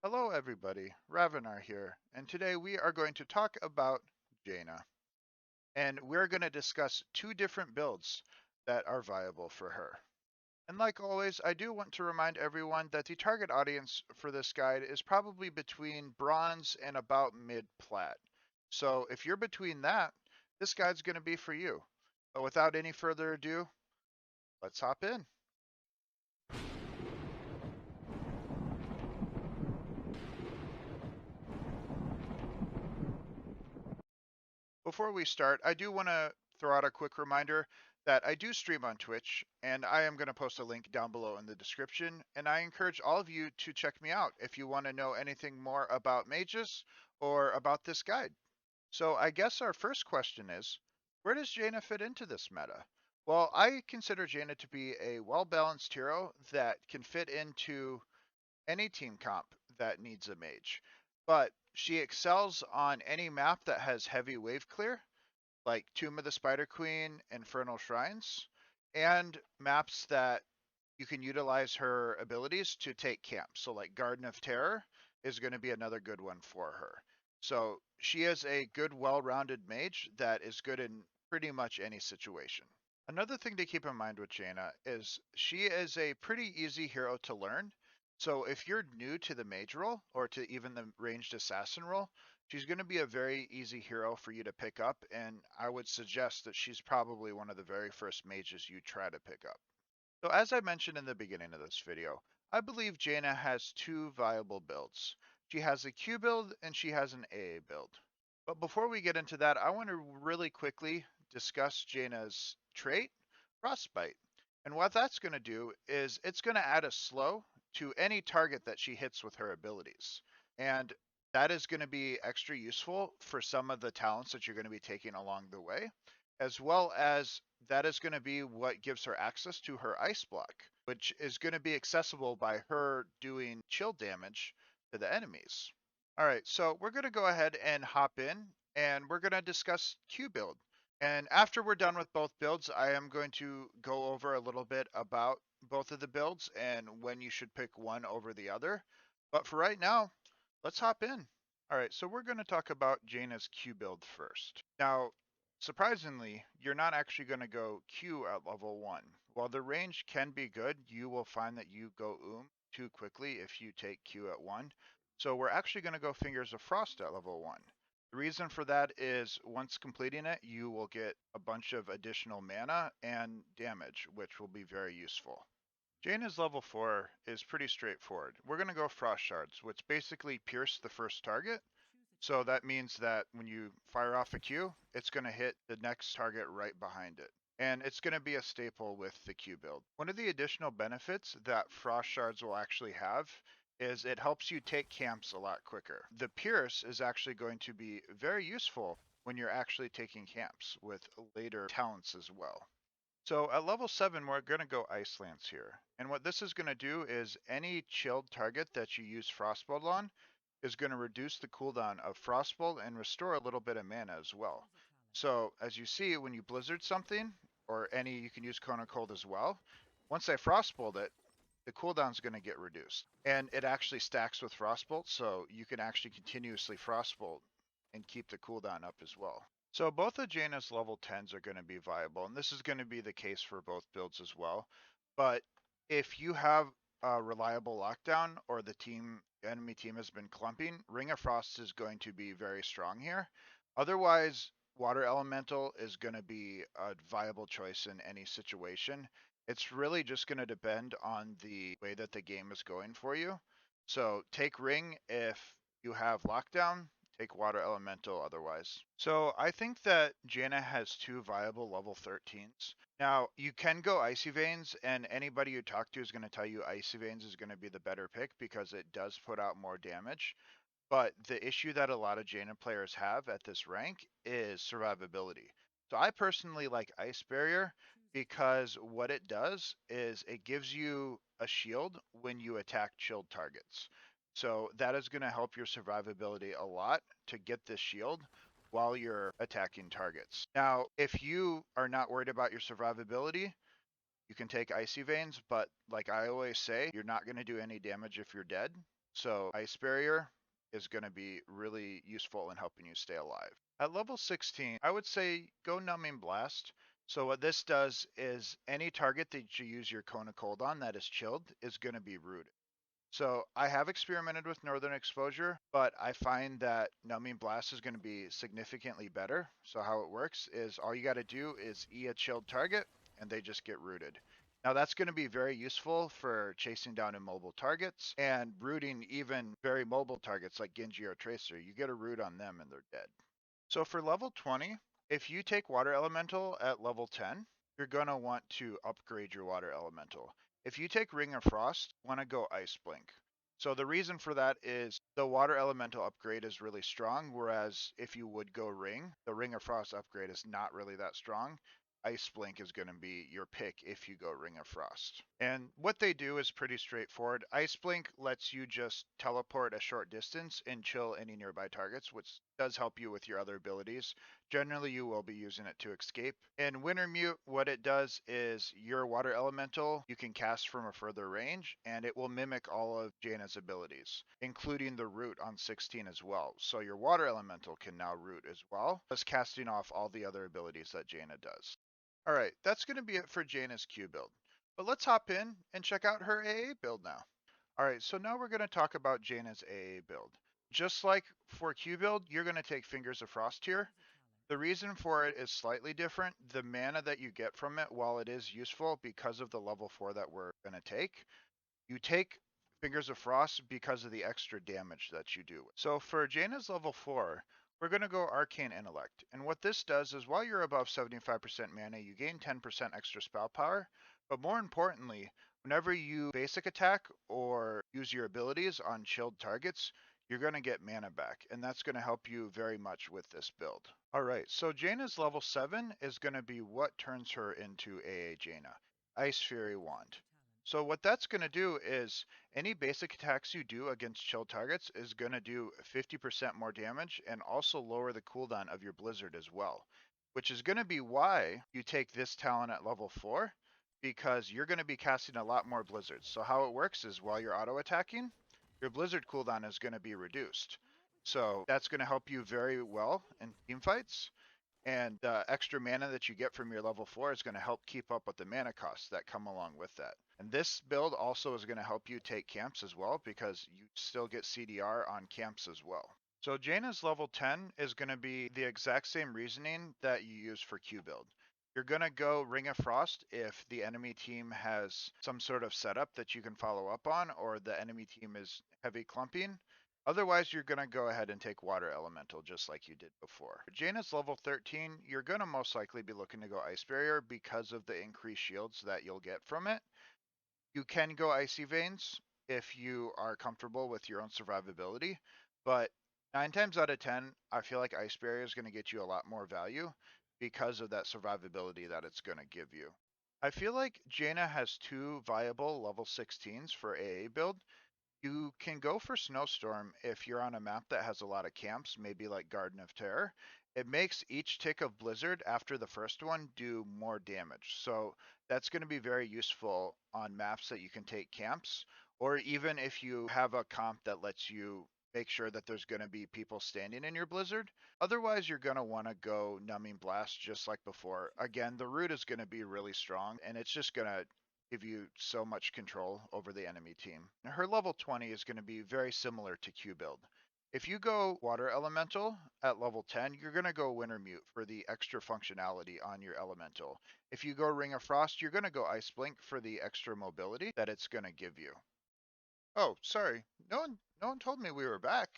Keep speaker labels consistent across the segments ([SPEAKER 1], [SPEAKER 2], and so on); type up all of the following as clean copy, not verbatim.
[SPEAKER 1] Hello everybody, Ravenar here, and today we are going to talk about Jaina. And we're going to discuss two different builds that are viable for her. And like always, I do want to remind everyone that the target audience for this guide is probably between bronze and about mid-plat. So if you're between that, this guide's going to be for you. But without any further ado, let's hop in. Before we start, I do want to throw out a quick reminder that I do stream on Twitch, and I am going to post a link down below in the description. And I encourage all of you to check me out if you want to know anything more about mages or about this guide. So I guess our first question is, where does Jaina fit into this meta? Well, I consider Jaina to be a well-balanced hero that can fit into any team comp that needs a mage, but she excels on any map that has heavy wave clear, like Tomb of the Spider Queen, Infernal Shrines, and maps that you can utilize her abilities to take camp. So, like Garden of Terror is going to be another good one for her. So, she is a good, well rounded mage that is good in pretty much any situation. Another thing to keep in mind with Jaina is she is a pretty easy hero to learn. So if you're new to the mage role or to even the ranged assassin role, she's going to be a very easy hero for you to pick up. And I would suggest that she's probably one of the very first mages you try to pick up. So as I mentioned in the beginning of this video, I believe Jaina has two viable builds. She has a Q build and she has an AA build. But before we get into that, I want to really quickly discuss Jaina's trait, Frostbite. And what that's going to do is it's going to add a slow to any target that she hits with her abilities. And that is going to be extra useful for some of the talents that you're going to be taking along the way, as well as that is going to be what gives her access to her ice block, which is going to be accessible by her doing chill damage to the enemies. All right, so we're going to go ahead and hop in and we're going to discuss Q build. And after we're done with both builds, I am going to go over a little bit about both of the builds and when you should pick one over the other. But for right now, let's hop in. All right, so we're going to talk about Jaina's Q build first. Now, surprisingly, you're not actually going to go Q at level 1. While the range can be good, you will find that you go too quickly if you take Q at 1. So we're actually going to go Fingers of Frost at level 1. The reason for that is once completing it, you will get a bunch of additional mana and damage, which will be very useful. Jaina's level 4 is pretty straightforward. We're going to go Frost Shards, which basically pierce the first target. So that means that when you fire off a Q, it's going to hit the next target right behind it. And it's going to be a staple with the Q build. One of the additional benefits that Frost Shards will actually have is it helps you take camps a lot quicker. The Pierce is actually going to be very useful when you're actually taking camps with later talents as well. So at level 7, we're going to go Ice Lance here. And what this is going to do is any chilled target that you use Frostbolt on is going to reduce the cooldown of Frostbolt and restore a little bit of mana as well. So as you see, when you Blizzard something, or any, you can use Cone of Cold as well, once I Frostbolt it, the cooldown's going to get reduced. And it actually stacks with Frostbolt, so you can actually continuously Frostbolt and keep the cooldown up as well. So both of Jaina's level 10s are going to be viable, and this is going to be the case for both builds as well. But if you have a reliable lockdown or the enemy team has been clumping, Ring of Frost is going to be very strong here. Otherwise, Water Elemental is going to be a viable choice in any situation. It's really just going to depend on the way that the game is going for you. So take Ring if you have lockdown, take Water Elemental otherwise. So I think that Jaina has two viable level 13s. Now, you can go Icy Veins, and anybody you talk to is going to tell you Icy Veins is going to be the better pick because it does put out more damage. But the issue that a lot of Jaina players have at this rank is survivability. So I personally like Ice Barrier because what it does is it gives you a shield when you attack chilled targets. So that is going to help your survivability a lot to get this shield while you're attacking targets. Now, if you are not worried about your survivability, you can take Icy Veins, but like I always say, you're not going to do any damage if you're dead. So Ice Barrier is going to be really useful in helping you stay alive. At level 16, I would say go Numbing Blast. So what this does is any target that you use your Cone of Cold on that is chilled is going to be rooted. So I have experimented with Northern Exposure, but I find that Numbing Blast is going to be significantly better. So how it works is all you got to do is E a chilled target and they just get rooted. Now that's going to be very useful for chasing down immobile targets and rooting even very mobile targets like Genji or Tracer. You get a root on them and they're dead. So for level 20, if you take Water Elemental at level 10, you're going to want to upgrade your Water Elemental. If you take Ring of Frost, you want to go Ice Blink. So the reason for that is the Water Elemental upgrade is really strong, whereas if you would go Ring, the Ring of Frost upgrade is not really that strong. Ice Blink is going to be your pick if you go Ring of Frost. And what they do is pretty straightforward. Ice Blink lets you just teleport a short distance and chill any nearby targets, which does help you with your other abilities. Generally, you will be using it to escape. In Winter Mute, what it does is your Water Elemental you can cast from a further range, and it will mimic all of Jaina's abilities, including the root on 16 as well. So your Water Elemental can now root as well, thus casting off all the other abilities that Jaina does. All right, that's going to be it for Jaina's Q build. But let's hop in and check out her AA build now. All right, so now we're going to talk about Jaina's AA build. Just like for Q build, you're going to take Fingers of Frost here. The reason for it is slightly different. The mana that you get from it, while it is useful because of the level 4 that we're going to take, you take Fingers of Frost because of the extra damage that you do. So for Jaina's level 4, we're going to go Arcane Intellect. And what this does is while you're above 75% mana, you gain 10% extra spell power. But more importantly, whenever you basic attack or use your abilities on chilled targets, you're going to get mana back. And that's going to help you very much with this build. All right, so Jaina's level 7 is going to be what turns her into AA Jaina, Ice Fury Wand. So what that's going to do is any basic attacks you do against chill targets is going to do 50% more damage and also lower the cooldown of your blizzard as well, which is going to be why you take this talent at level 4 because you're going to be casting a lot more blizzards. So how it works is while you're auto attacking, your blizzard cooldown is going to be reduced. So that's going to help you very well in team fights. And the extra mana that you get from your level 4 is going to help keep up with the mana costs that come along with that. And this build also is going to help you take camps as well because you still get CDR on camps as well. So Jaina's level 10 is going to be the exact same reasoning that you use for Q build. You're going to go Ring of Frost if the enemy team has some sort of setup that you can follow up on or the enemy team is heavy clumping. Otherwise, you're going to go ahead and take Water Elemental just like you did before. For Jaina's level 13, you're going to most likely be looking to go Ice Barrier because of the increased shields that you'll get from it. You can go Icy Veins if you are comfortable with your own survivability, but 9 times out of 10, I feel like Ice Barrier is going to get you a lot more value because of that survivability that it's going to give you. I feel like Jaina has 2 viable level 16s for AA build. You can go for Snowstorm if you're on a map that has a lot of camps, maybe like Garden of Terror. It makes each tick of Blizzard after the first one do more damage. So that's going to be very useful on maps that you can take camps, or even if you have a comp that lets you make sure that there's going to be people standing in your Blizzard. Otherwise, you're going to want to go Numbing Blast just like before. Again, the root is going to be really strong, and it's just going to give you so much control over the enemy team. Her level 20 is going to be very similar to Q build. If you go Water Elemental at level 10, you're going to go Winter Mute for the extra functionality on your Elemental. If you go Ring of Frost, you're going to go Ice Blink for the extra mobility that it's going to give you. Oh, sorry. No one told me we were back.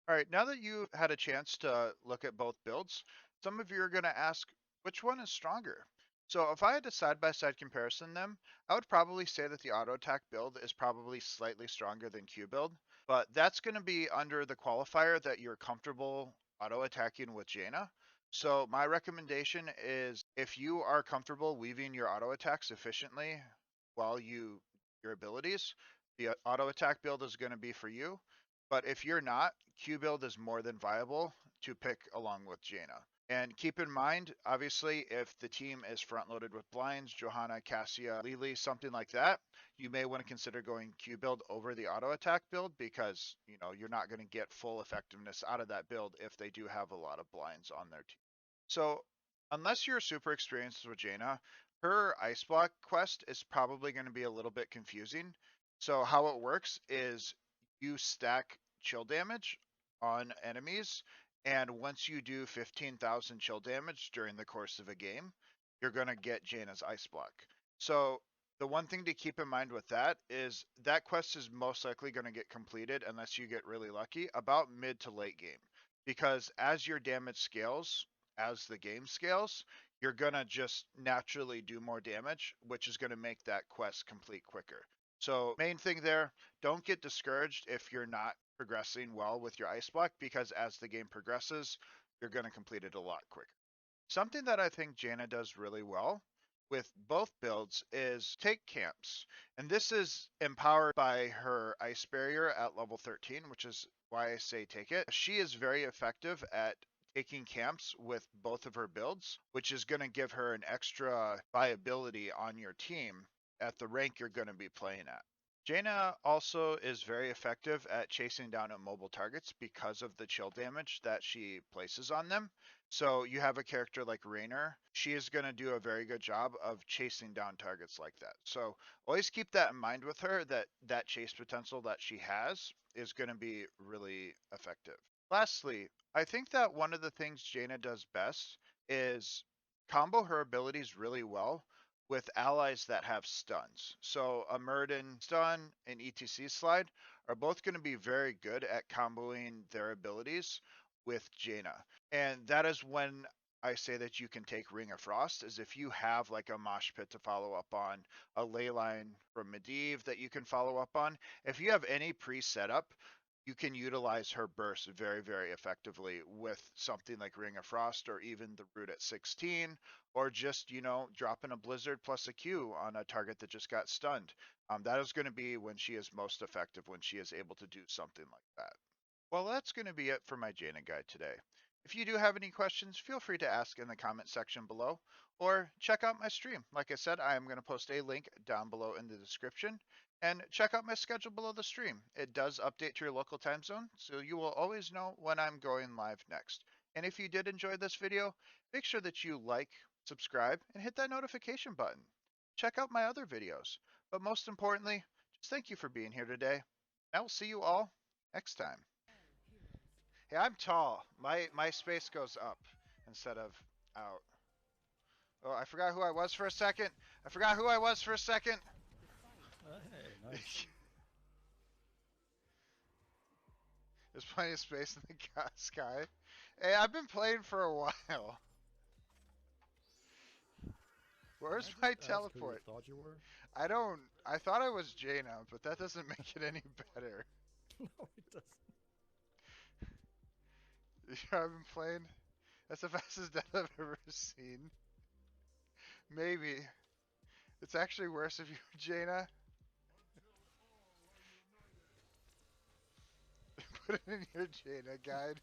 [SPEAKER 1] All right, now that you had a chance to look at both builds, some of you are going to ask which one is stronger. So if I had to side-by-side comparison them, I would probably say that the auto attack build is probably slightly stronger than Q build, but that's going to be under the qualifier that you're comfortable auto attacking with Jaina. So my recommendation is if you are comfortable weaving your auto attacks efficiently while your abilities, the auto attack build is going to be for you. But if you're not, Q build is more than viable to pick along with Jaina. And keep in mind, obviously, if the team is front loaded with blinds, Johanna, Cassia, Lily, something like that, you may want to consider going Q build over the auto attack build because you're not going to get full effectiveness out of that build if they do have a lot of blinds on their team. So unless you're super experienced with Jaina, her ice block quest is probably going to be a little bit confusing. So how it works is you stack chill damage on enemies, and once you do 15,000 chill damage during the course of a game, you're going to get Jaina's ice block. So the one thing to keep in mind with that is that quest is most likely going to get completed unless you get really lucky about mid to late game. Because as your damage scales, as the game scales, you're going to just naturally do more damage, which is going to make that quest complete quicker. So main thing there, don't get discouraged if you're not progressing well with your ice block because as the game progresses, you're going to complete it a lot quicker. Something that I think Jaina does really well with both builds is take camps. And this is empowered by her ice barrier at level 13, which is why I say take it. She is very effective at taking camps with both of her builds, which is going to give her an extra viability on your team at the rank you're going to be playing at. Jaina also is very effective at chasing down immobile targets because of the chill damage that she places on them. So you have a character like Raynor, she is going to do a very good job of chasing down targets like that. So always keep that in mind with her, that that chase potential that she has is going to be really effective. Lastly, I think that one of the things Jaina does best is combo her abilities really well with allies that have stuns. So a Murden stun and ETC slide are both going to be very good at comboing their abilities with Jaina. And that is when I say that you can take Ring of Frost, is if you have like a Mosh Pit to follow up on, a ley line from Medivh that you can follow up on. If you have any pre-setup, you can utilize her burst very, very effectively with something like Ring of Frost or even the root at 16, or just, dropping a Blizzard plus a Q on a target that just got stunned. That is going to be when she is most effective, when she is able to do something like that. Well, that's going to be it for my Jaina guide today. If you do have any questions, feel free to ask in the comment section below or check out my stream. Like I said, I am going to post a link down below in the description and check out my schedule below the stream. It does update to your local time zone, so you will always know when I'm going live next. And if you did enjoy this video, make sure that you like, subscribe, and hit that notification button. Check out my other videos. But most importantly, just thank you for being here today. I will see you all next time. Hey, I'm tall. My space goes up instead of out. Oh, I forgot who I was for a second. I forgot who I was for a second.
[SPEAKER 2] Hey, nice.
[SPEAKER 1] There's plenty of space in the sky. Hey, I've been playing for a while.
[SPEAKER 2] Can
[SPEAKER 1] Where's
[SPEAKER 2] I just
[SPEAKER 1] my
[SPEAKER 2] ask who you
[SPEAKER 1] teleport?
[SPEAKER 2] thought you were?
[SPEAKER 1] I don't. I thought I was Jaina, but that doesn't make it any better.
[SPEAKER 2] No, it doesn't.
[SPEAKER 1] I've been playing. That's the fastest death I've ever seen. Maybe. It's actually worse if you're Jaina. Put it in your Jaina guide.